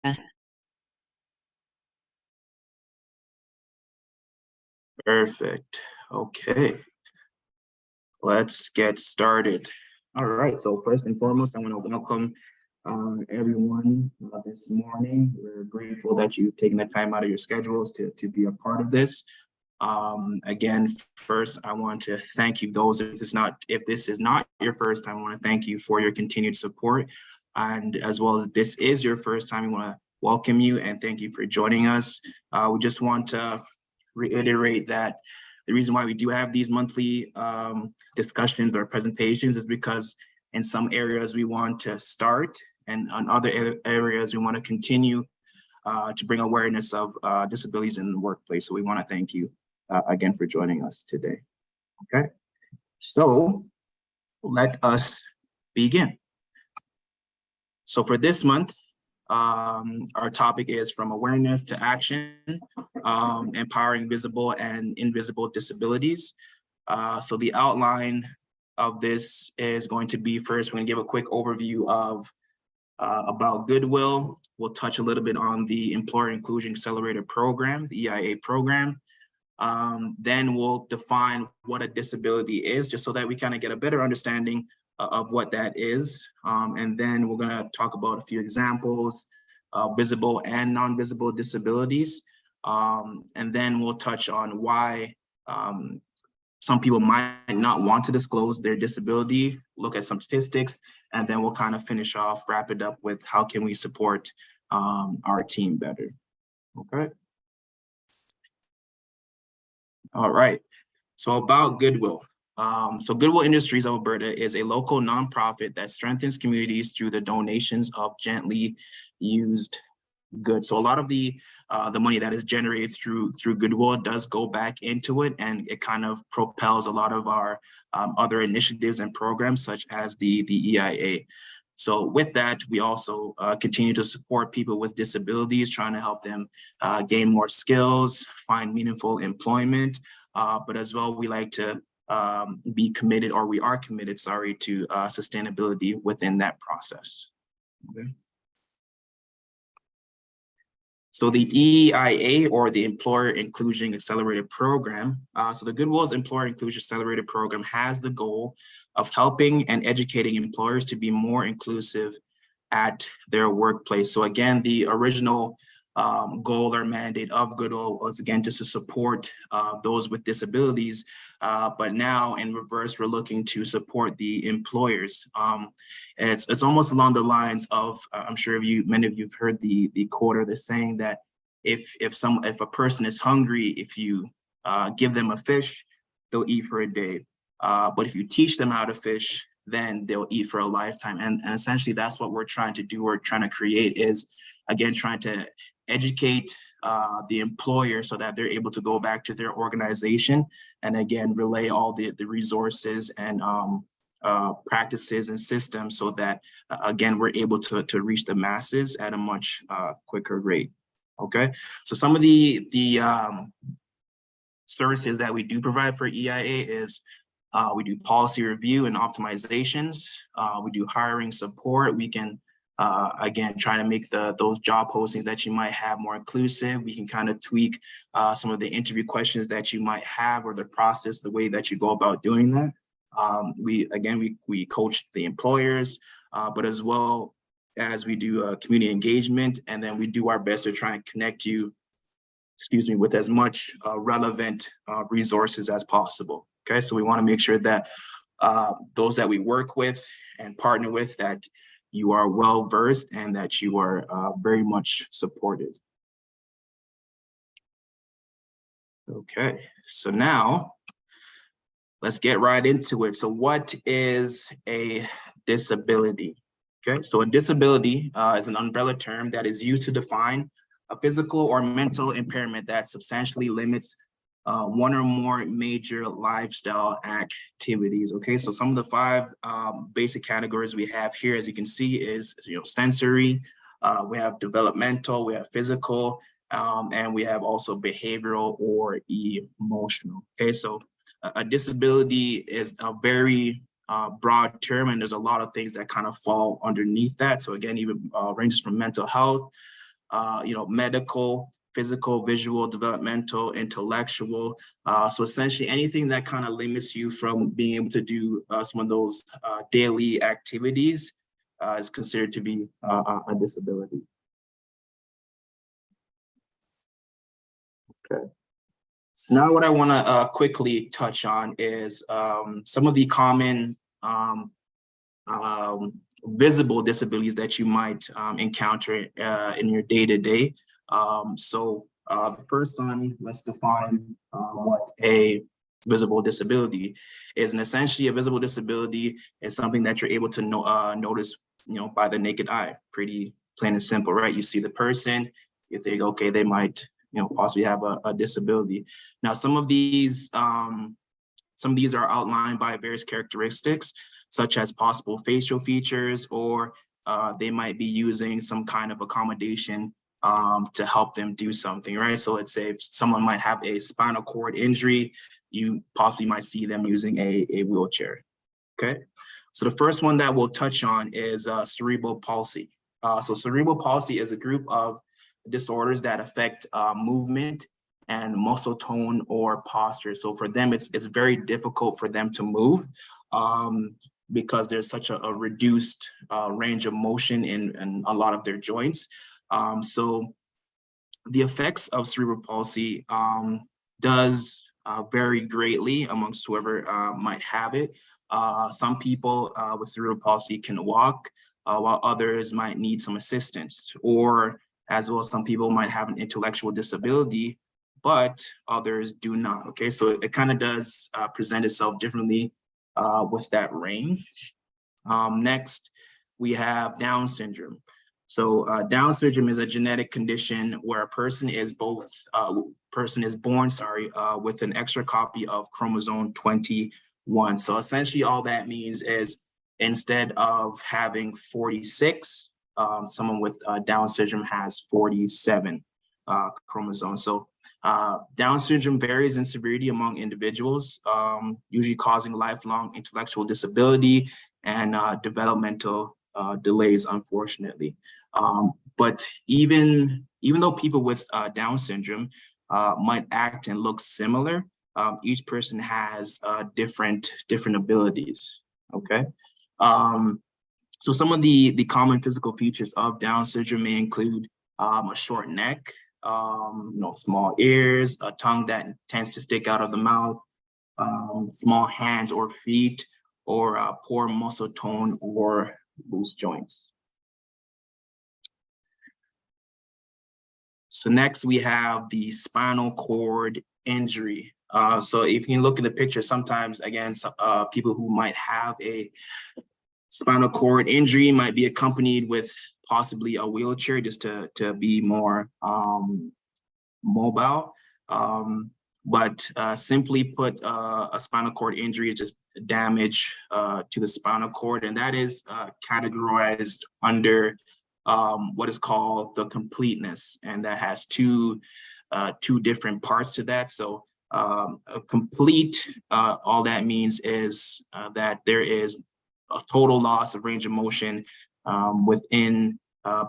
Uh, Perfect. Okay, let's get started. All right, so first and foremost, I want to welcome everyone this morning. We're grateful that you've taken the time out of your schedules to be a part of this. Again, first, I want to thank you. If this is not your first time, I want to thank you for your continued support. And as well as this is your first time, we want to welcome you and thank you for joining us. We just want to reiterate that the reason why we do have these monthly discussions or presentations is because in some areas we want to start, and on other areas we want to continue to bring awareness of disabilities in the workplace. So we want to thank you again for joining us today. Okay, so let us begin. So for this month, our topic is from awareness to action, empowering visible and invisible disabilities. So the outline of this is going to be, first, we're going to give a quick overview of about Goodwill. We'll touch a little bit on the Employer Inclusion Accelerator Program, the EIA program. Then we'll define what a disability is, just so that we kind of get a better understanding of what that is. And then we're going to talk about a few examples of visible and non-visible disabilities. And then we'll touch on why some people might not want to disclose their disability, look at some statistics, and then we'll kind of finish off, wrap it up with how can we support our team better. Okay. All right. So about Goodwill. So Goodwill Industries of Alberta is a local nonprofit that strengthens communities through the donations of gently used goods. So a lot of the money that is generated through Goodwill does go back into it, and it kind of propels a lot of our other initiatives and programs, such as the EIA. So with that, we also continue to support people with disabilities, trying to help them gain more skills, find meaningful employment, but as well, we like to be committed, or we are committed, sorry, to sustainability within that process. Okay. So the EIA, or the Employer Inclusion Accelerator Program, so the Goodwill's Employer Inclusion Accelerator Program has the goal of helping and educating employers to be more inclusive at their workplace. So again, the original goal or mandate of Goodwill was, again, just to support those with disabilities, but now in reverse, we're looking to support the employers. It's almost along the lines of, I'm sure many of you've heard the quote or the saying that if a person is hungry, if you give them a fish, they'll eat for a day. But if you teach them how to fish, then they'll eat for a lifetime. And essentially that's what we're trying to do. We're trying to create is, again, trying to educate the employer so that they're able to go back to their organization and, again, relay all the resources and practices and systems so that, again, we're able to reach the masses at a much quicker rate. Okay, so some of the services that we do provide for EIA is we do policy review and optimizations. We do hiring support. We can, again, try to make those job postings that you might have more inclusive. We can kind of tweak some of the interview questions that you might have, or the process, the way that you go about doing that. We coach the employers, but as well as we do community engagement, and then we do our best to try and connect you, with as much relevant resources as possible. Okay, so we want to make sure that those that we work with and partner with, that you are well versed and that you are very much supported. Okay, so now let's get right into it. So what is a disability? Okay, so a disability is an umbrella term that is used to define a physical or mental impairment that substantially limits one or more major lifestyle activities. Okay, so some of the five basic categories we have here, as you can see, is sensory, we have developmental, we have physical, and we have also behavioral or emotional. Okay, so a disability is a very broad term, and there's a lot of things that kind of fall underneath that. So again, even ranges from mental health, medical, physical, visual, developmental, intellectual. So essentially anything that kind of limits you from being able to do some of those daily activities is considered to be a disability. Okay. So now what I want to quickly touch on is some of the common visible disabilities that you might encounter in your day-to-day. So the first one, let's define what a visible disability is. And essentially a visible disability is something that you're able to notice, by the naked eye. Pretty plain and simple, right? You see the person, you think, okay, they might, possibly have a disability. Now, some of these are outlined by various characteristics, such as possible facial features, or they might be using some kind of accommodation to help them do something, right? So let's say if someone might have a spinal cord injury, you possibly might see them using a wheelchair, okay? So the first one that we'll touch on is cerebral palsy. So cerebral palsy is a group of disorders that affect movement and muscle tone or posture. So for them, it's very difficult for them to move because there's such a reduced range of motion in a lot of their joints. So the effects of cerebral palsy does vary greatly amongst whoever might have it. Some people with cerebral palsy can walk, while others might need some assistance, or as well, some people might have an intellectual disability, but others do not, okay? So it kind of does present itself differently with that range. Next, we have Down syndrome. So Down syndrome is a genetic condition where a person is born, with an extra copy of chromosome 21. So essentially all that means is instead of having 46, someone with Down syndrome has 47 chromosomes. So Down syndrome varies in severity among individuals, usually causing lifelong intellectual disability and developmental delays, unfortunately. But even though people with Down syndrome might act and look similar, each person has different abilities, okay? So some of the common physical features of Down syndrome may include a short neck, small ears, a tongue that tends to stick out of the mouth, small hands or feet, or poor muscle tone or loose joints. So next we have the spinal cord injury. So if you can look at the picture, sometimes, again, people who might have a spinal cord injury might be accompanied with possibly a wheelchair just to be more mobile. But simply put, a spinal cord injury is just damage to the spinal cord, and that is categorized under what is called the completeness, and that has two different parts to that. So a complete, all that means is that there is a total loss of range of motion within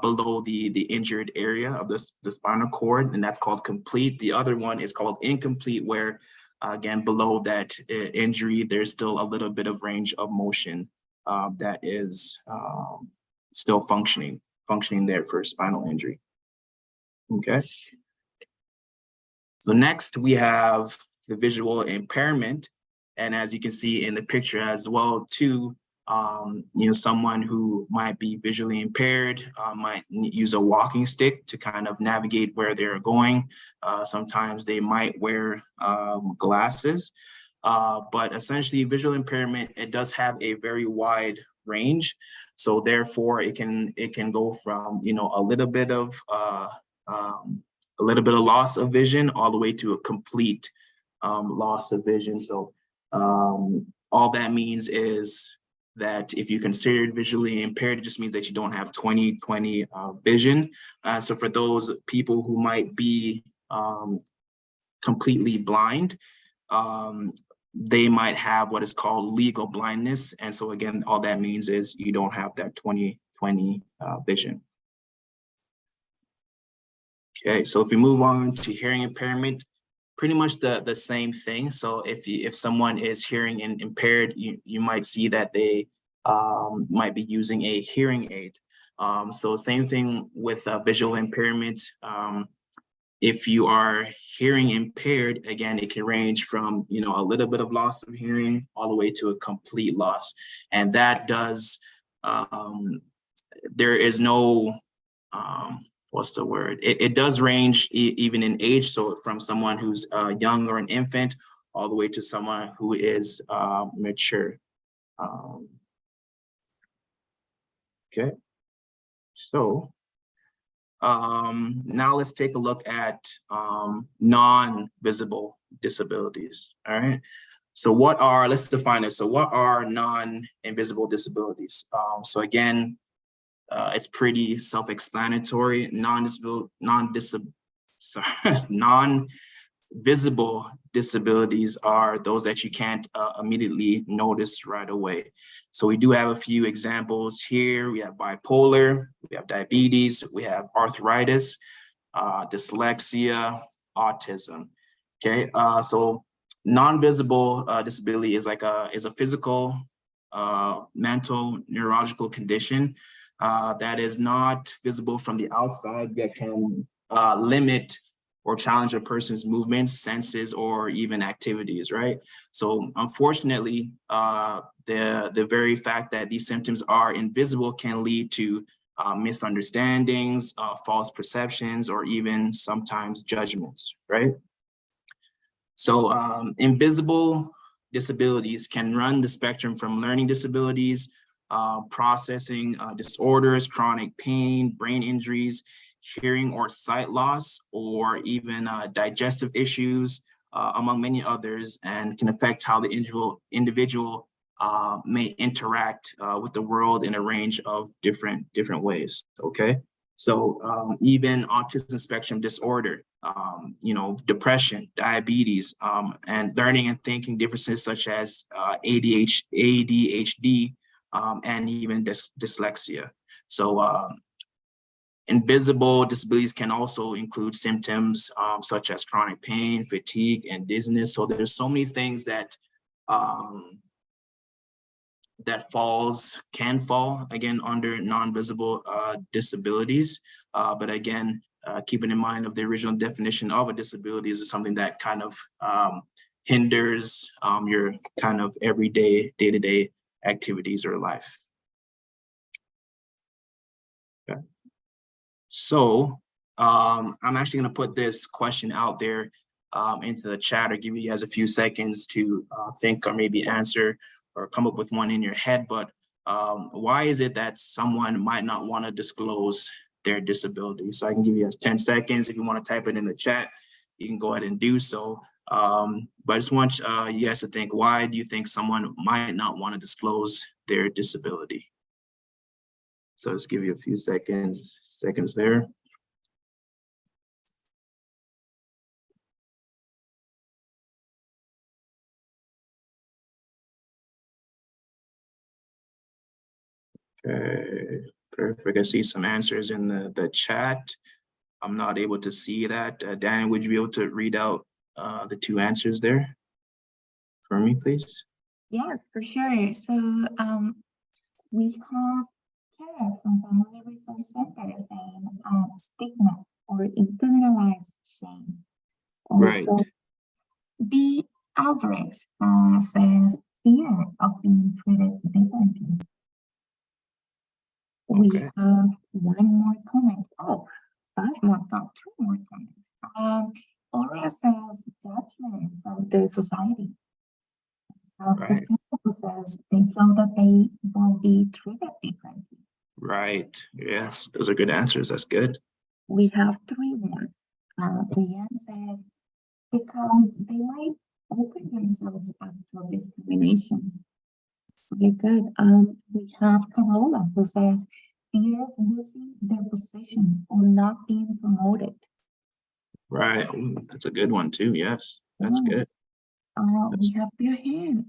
below the injured area of the spinal cord, and that's called complete. The other one is called incomplete, where again, below that injury, there's still a little bit of range of motion that is still functioning there for spinal injury. Okay. So next we have the visual impairment, and as you can see in the picture as well too, someone who might be visually impaired might use a walking stick to kind of navigate where they're going. Sometimes they might wear glasses, but essentially visual impairment, it does have a very wide range. So therefore it can go from, a little bit of loss of vision all the way to a complete loss of vision. So all that means is that if you're considered visually impaired, it just means that you don't have 20/20 vision. So for those people who might be completely blind, they might have what is called legal blindness. And so again, all that means is you don't have that 20/20 vision. Okay, so if we move on to hearing impairment, pretty much the same thing. So if someone is hearing impaired, you might see that they might be using a hearing aid. So same thing with visual impairment. If you are hearing impaired, again, it can range from, you know, a little bit of loss of hearing all the way to a complete loss. And that does, there is no, what's the word? It does range even in age. So from someone who's young or an infant, all the way to someone who is mature. Okay, so now let's take a look at non-visible disabilities. All right. So let's define it. So what are non-invisible disabilities? So again, it's pretty self-explanatory. Non-visible disabilities are those that you can't immediately notice right away. So we do have a few examples here. We have bipolar, we have diabetes, we have arthritis, dyslexia, autism. Okay, so non-visible disability is a physical, mental, neurological condition that is not visible from the outside, yet can limit or challenge a person's movements, senses, or even activities, right? So unfortunately, the very fact that these symptoms are invisible can lead to misunderstandings, false perceptions, or even sometimes judgments, right? So invisible disabilities can run the spectrum from learning disabilities, processing disorders, chronic pain, brain injuries, hearing or sight loss, or even digestive issues, among many others, and can affect how the individual may interact with the world in a range of different ways, okay? So even autism spectrum disorder, you know, depression, diabetes, and learning and thinking differences such as ADHD, and even dyslexia. So invisible disabilities can also include symptoms such as chronic pain, fatigue, and dizziness. So there's so many things that can fall again under non-visible disabilities. But again, keeping in mind of the original definition of a disability is something that kind of hinders your kind of everyday, day-to-day activities or life. Okay. So I'm actually going to put this question out there into the chat, or give you guys a few seconds to think or maybe answer or come up with one in your head. But why is it that someone might not want to disclose their disability? So I can give you guys 10 seconds. If you want to type it in the chat, you can go ahead and do so. But I just want you guys to think, why do you think someone might not want to disclose their disability? So let's give you a few seconds there. Okay, perfect. I see some answers in the chat. I'm not able to see that. Dan, would you be able to read out the two answers there for me, please? Yes, for sure. So we have care from Family Resource Center saying stigma or internalized shame. Right. Also, B. Alvarez says fear of being treated differently. We have one more comment. Oh, two more comments. Aura says judgment from the society. Right. Says they feel that they will be treated differently. Right. Yes, those are good answers. That's good. We have three more. Diane says because they might open themselves up to discrimination. Really good. We have Carola who says fear of losing their position or not being promoted. Right. Ooh, that's a good one too. Yes, that's good. We have their hand.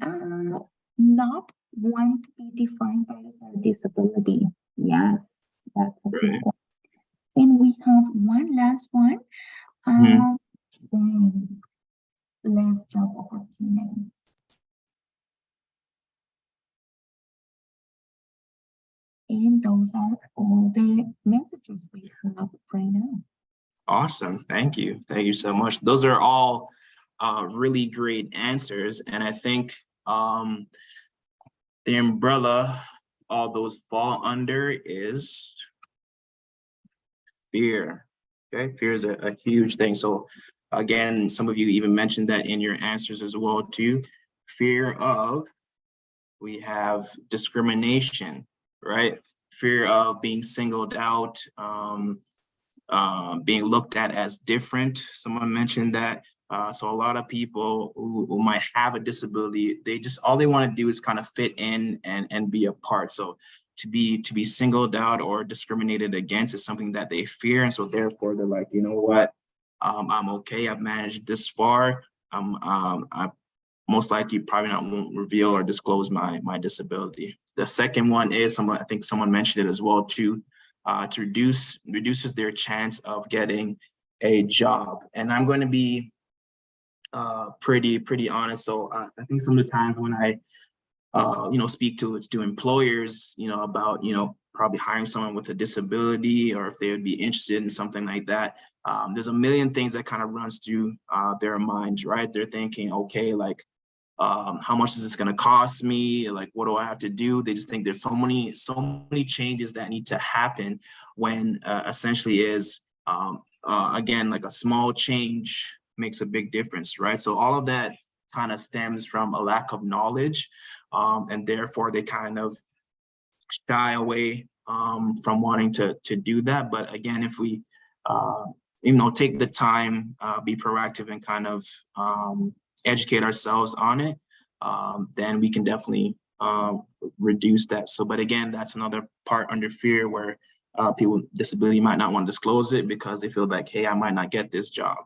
Not want to be defined by their disability. Yes, that's a good one. And we have one last last one. Mhm. Then less job opportunities. And those are all the messages we have right now. Awesome. Thank you. Thank you so much. Those are all really great answers. And I think the umbrella all those fall under is fear. Okay, fear is a huge thing. So again, some of you even mentioned that in your answers as well too. Fear of, we have discrimination, right? Fear of being singled out, being looked at as different. Someone mentioned that. So a lot of people who might have a disability, they just, all they want to do is kind of fit in and be a part. So to be singled out or discriminated against is something that they fear. And so therefore they're like, you know what, I'm okay, I've managed this far. I most likely probably not won't reveal or disclose my disability. The second one is I think someone mentioned it as well too, to reduces their chance of getting a job. And I'm going to be pretty honest. So I think some of the times when I speak to employers, about probably hiring someone with a disability or if they would be interested in something like that. There's a million things that kind of runs through their minds, right? They're thinking, okay, like, how much is this going to cost me? Like, what do I have to do? They just think there's so many changes that need to happen when essentially is, again, like a small change makes a big difference, right? So all of that kind of stems from a lack of knowledge, and therefore they kind of shy away from wanting to do that. But again, if we take the time, be proactive and kind of educate ourselves on it, then we can definitely reduce that. So, but again, that's another part under fear where people with disability might not want to disclose it because they feel like, hey, I might not get this job.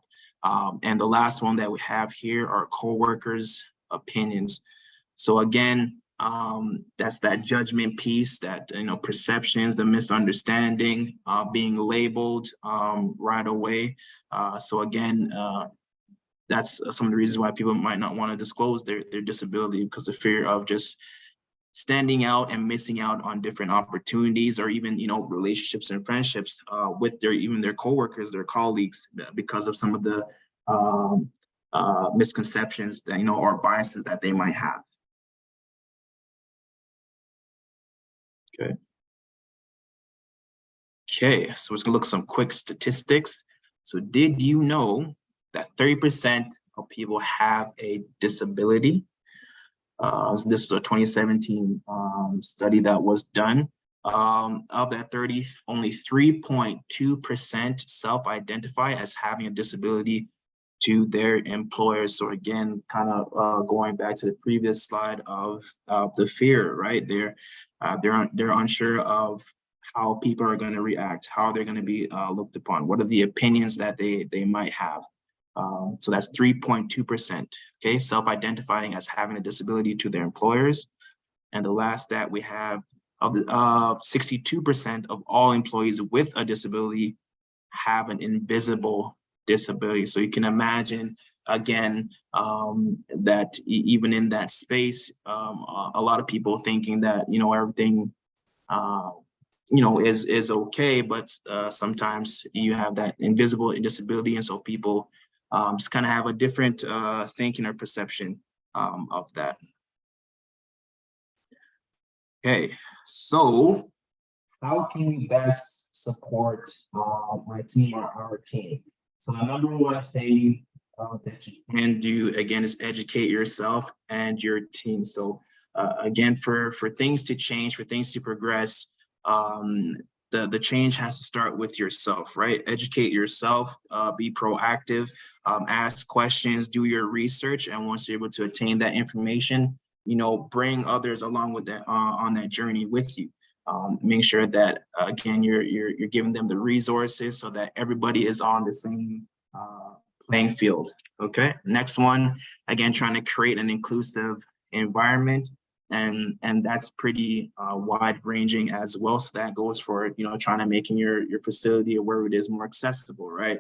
And the last one that we have here are coworkers' opinions. So again, that's that judgment piece, that perceptions, the misunderstanding, being labeled right away. So again, that's some of the reasons why people might not want to disclose their disability, because the fear of just standing out and missing out on different opportunities, or even relationships and friendships with their coworkers, their colleagues, because of some of the misconceptions that or biases that they might have. Okay, so we're just gonna look at some quick statistics. So did you know that 30% of people have a disability? So this was a 2017 study that was done. Of that 30, only 3.2% self-identify as having a disability to their employers. So again, kind of going back to the previous slide of the fear, right? They're unsure of how people are going to react, how they're going to be looked upon, what are the opinions that they might have. So that's 3.2%, okay, self-identifying as having a disability to their employers. And the last stat we have, of the 62% of all employees with a disability have an invisible disability. So you can imagine, again, that even in that space, a lot of people thinking that everything is okay, but sometimes you have that invisible disability, and so people just kind of have a different thinking or perception of that. Okay, so how can we best support my team or our team? So the number one thing that you can do, again, is educate yourself and your team. So again, for things to change, for things to progress, the change has to start with yourself, right? Educate yourself, be proactive, ask questions, do your research, and once you're able to attain that information, bring others along with that on that journey with you. Make sure that again you're giving them the resources so that everybody is on the same playing field. Okay. Next one, again, trying to create an inclusive environment. And that's pretty wide ranging as well. So that goes for, you know, trying to making your facility or where it is more accessible, right?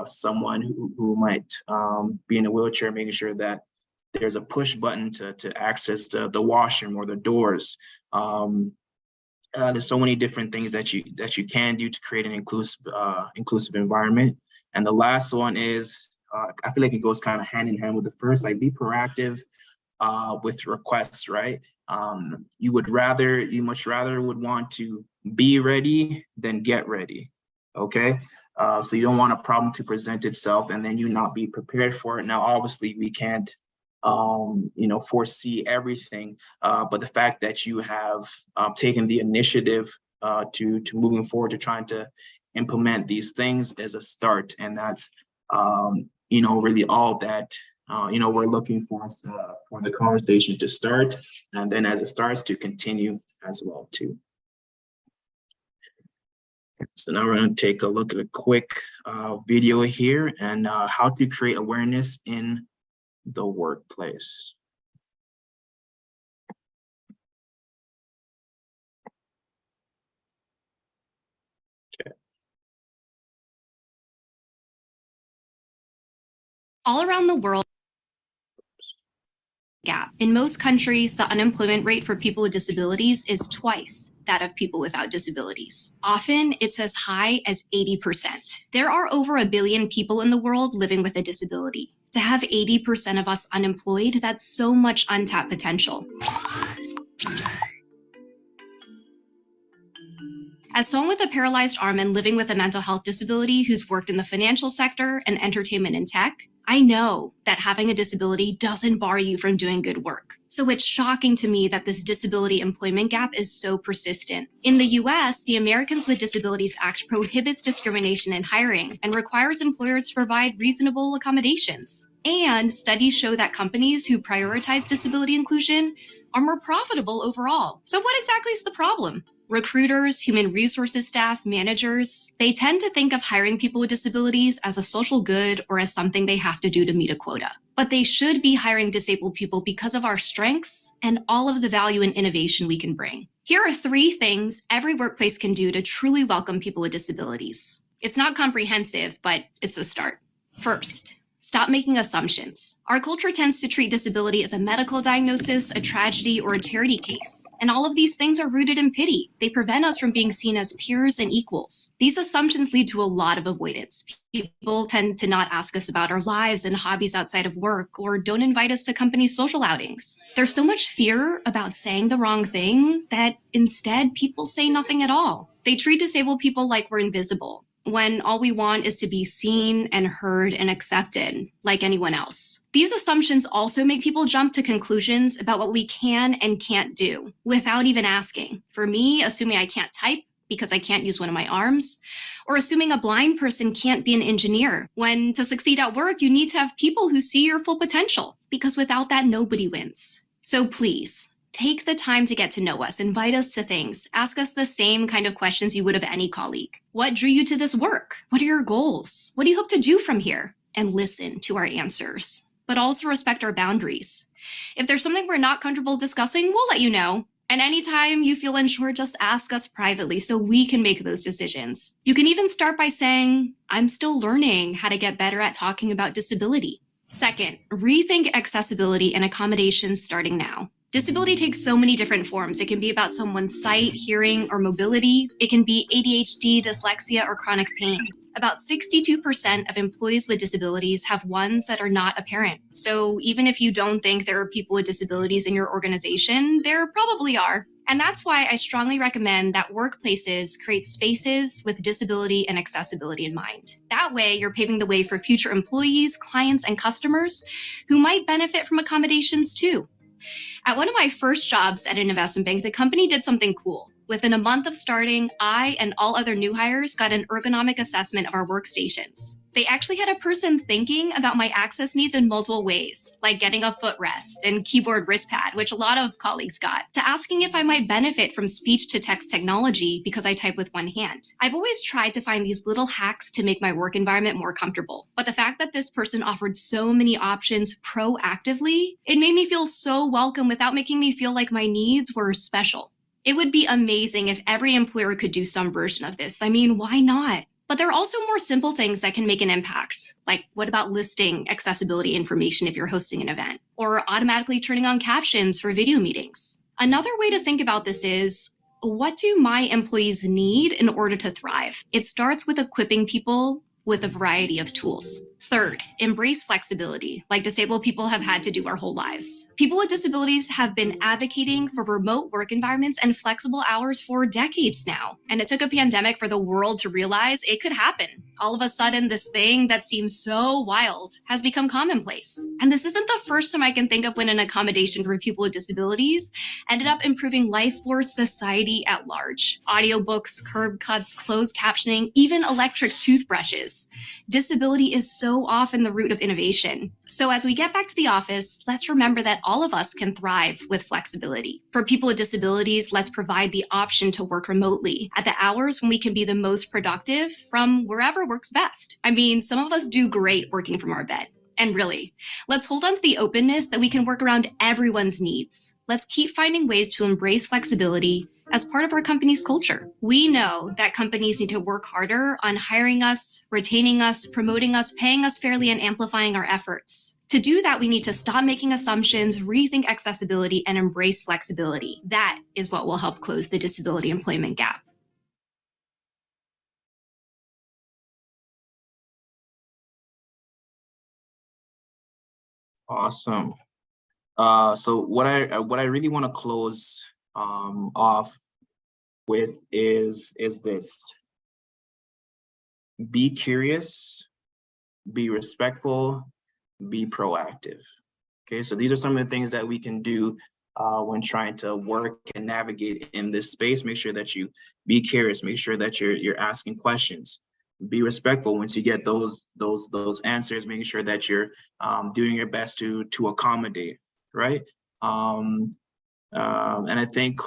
Someone who might be in a wheelchair, making sure that there's a push button to access the washroom or the doors. There's so many different things that you can do to create an inclusive environment. And the last one is, I feel like it goes kind of hand in hand with the first, like be proactive with requests, right? You much rather would want to be ready than get ready, okay? So you don't want a problem to present itself and then you not be prepared for it. Now, obviously we can't, you know, foresee everything, but the fact that you have taken the initiative to moving forward to trying to implement these things is a start, and that's you know, really all that you know, we're looking for the conversation to start, and then as it starts to continue as well too. So now we're going to take a look at a quick video here and how to create awareness in the workplace. Okay. All around the world, gap. In most countries, the unemployment rate for people with disabilities is twice that of people without disabilities. Often, it's as high as 80%. There are over 1 billion people in the world living with a disability. To have 80% of us unemployed, that's so much untapped potential. As someone with a paralyzed arm and living with a mental health disability who's worked in the financial sector and entertainment and tech, I know that having a disability doesn't bar you from doing good work. So it's shocking to me that this disability employment gap is so persistent. In the US, the Americans with Disabilities Act prohibits discrimination in hiring and requires employers to provide reasonable accommodations. And studies show that companies who prioritize disability inclusion are more profitable overall. So what exactly is the problem? Recruiters, human resources staff, managers, they tend to think of hiring people with disabilities as a social good or as something they have to do to meet a quota. But they should be hiring disabled people because of our strengths and all of the value and innovation we can bring. Here are 3 things every workplace can do to truly welcome people with disabilities. It's not comprehensive, but it's a start. First, stop making assumptions. Our culture tends to treat disability as a medical diagnosis, a tragedy, or a charity case. And all of these things are rooted in pity. They prevent us from being seen as peers and equals. These assumptions lead to a lot of avoidance. People tend to not ask us about our lives and hobbies outside of work, or don't invite us to company social outings. There's so much fear about saying the wrong thing that instead people say nothing at all. They treat disabled people like we're invisible, when all we want is to be seen and heard and accepted like anyone else. These assumptions also make people jump to conclusions about what we can and can't do without even asking. For me, assuming I can't type because I can't use one of my arms, or assuming a blind person can't be an engineer, when to succeed at work, you need to have people who see your full potential, because without that, nobody wins. So please, take the time to get to know us, invite us to things, ask us the same kind of questions you would of any colleague. What drew you to this work? What are your goals? What do you hope to do from here? And listen to our answers, but also respect our boundaries. If there's something we're not comfortable discussing, we'll let you know. And anytime you feel unsure, just ask us privately so we can make those decisions. You can even start by saying, I'm still learning how to get better at talking about disability. Second, rethink accessibility and accommodations starting now. Disability takes so many different forms. It can be about someone's sight, hearing, or mobility. It can be ADHD, dyslexia, or chronic pain. About 62% of employees with disabilities have ones that are not apparent. So even if you don't think there are people with disabilities in your organization, there probably are. And that's why I strongly recommend that workplaces create spaces with disability and accessibility in mind. That way, you're paving the way for future employees, clients, and customers who might benefit from accommodations too. At one of my first jobs at an investment bank, the company did something cool. Within a month of starting, I and all other new hires got an ergonomic assessment of our workstations. They actually had a person thinking about my access needs in multiple ways, like getting a footrest and keyboard wrist pad, which a lot of colleagues got, to asking if I might benefit from speech-to-text technology because I type with one hand. I've always tried to find these little hacks to make my work environment more comfortable, but the fact that this person offered so many options proactively, it made me feel so welcome without making me feel like my needs were special. It would be amazing if every employer could do some version of this. I mean, why not? But there are also more simple things that can make an impact. Like, what about listing accessibility information if you're hosting an event? Or automatically turning on captions for video meetings? Another way to think about this is, what do my employees need in order to thrive? It starts with equipping people with a variety of tools. Third, embrace flexibility, like disabled people have had to do our whole lives. People with disabilities have been advocating for remote work environments and flexible hours for decades now. And it took a pandemic for the world to realize it could happen. All of a sudden, this thing that seems so wild has become commonplace. And this isn't the first time I can think of when an accommodation for people with disabilities ended up improving life for society at large. Audiobooks, curb cuts, closed captioning, even electric toothbrushes. Disability is so often the root of innovation. So as we get back to the office, let's remember that all of us can thrive with flexibility. For people with disabilities, let's provide the option to work remotely at the hours when we can be the most productive from wherever works best. I mean, some of us do great working from our bed. And really, let's hold on to the openness that we can work around everyone's needs. Let's keep finding ways to embrace flexibility as part of our company's culture. We know that companies need to work harder on hiring us, retaining us, promoting us, paying us fairly, and amplifying our efforts. To do that, we need to stop making assumptions, rethink accessibility, and embrace flexibility. That is what will help close the disability employment gap. Awesome. So what I really want to close off with is this: be curious, be respectful, be proactive. Okay, so these are some of the things that we can do when trying to work and navigate in this space. Make sure that you be curious, make sure that you're asking questions. Be respectful once you get those answers, making sure that you're doing your best to accommodate, right? And I think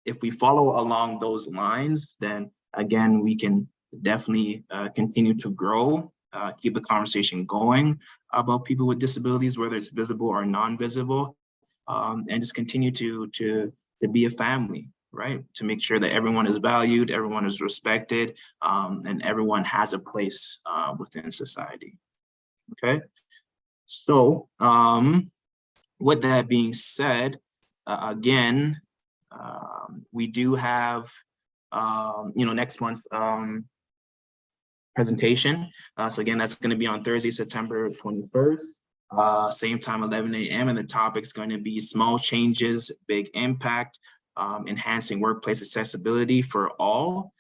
if we follow along those lines, then again, we can definitely continue to grow, keep the conversation going about people with disabilities, whether it's visible or non-visible, and just continue to be a family, right? To make sure that everyone is valued, everyone is respected, and everyone has a place within society. Okay, so with that being said, again, we do have next month's presentation. So again, that's going to be on Thursday, September 21st, same time, 11 a.m. And the topic's going to be small changes, big impact, enhancing workplace accessibility for all.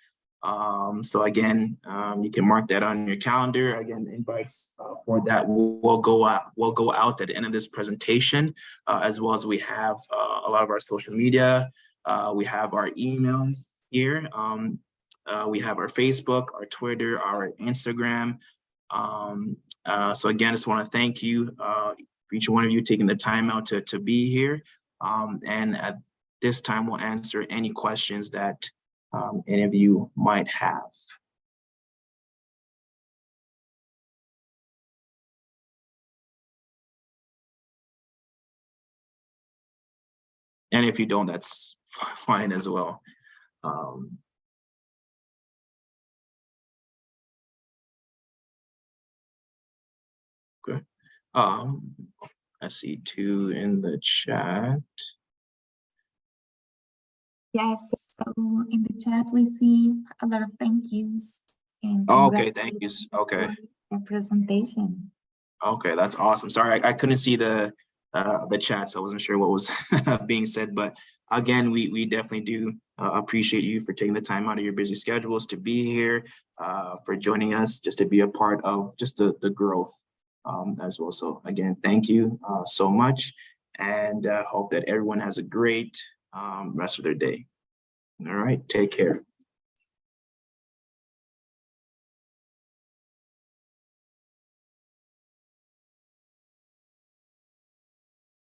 So again, you can mark that on your calendar. Again, invites for that will go out at the end of this presentation, as well as we have a lot of our social media. We have our email here. We have our Facebook, our Twitter, our Instagram. So again, I just want to thank you for each one of you taking the time out to be here. And at this time, we'll answer any questions that any of you might have. And if you don't, that's fine as well. Okay. I see 2 in the chat. Yes, so in the chat, we see a lot of thank yous. And Oh, okay, thank you. Okay. The presentation. Okay, that's awesome. Sorry, I couldn't see the chat, so I wasn't sure what was being said. But again, we definitely do appreciate you for taking the time out of your busy schedules to be here, for joining us, just to be a part of just the growth as well. So again, thank you so much, and hope that everyone has a great rest of their day. All right, take care.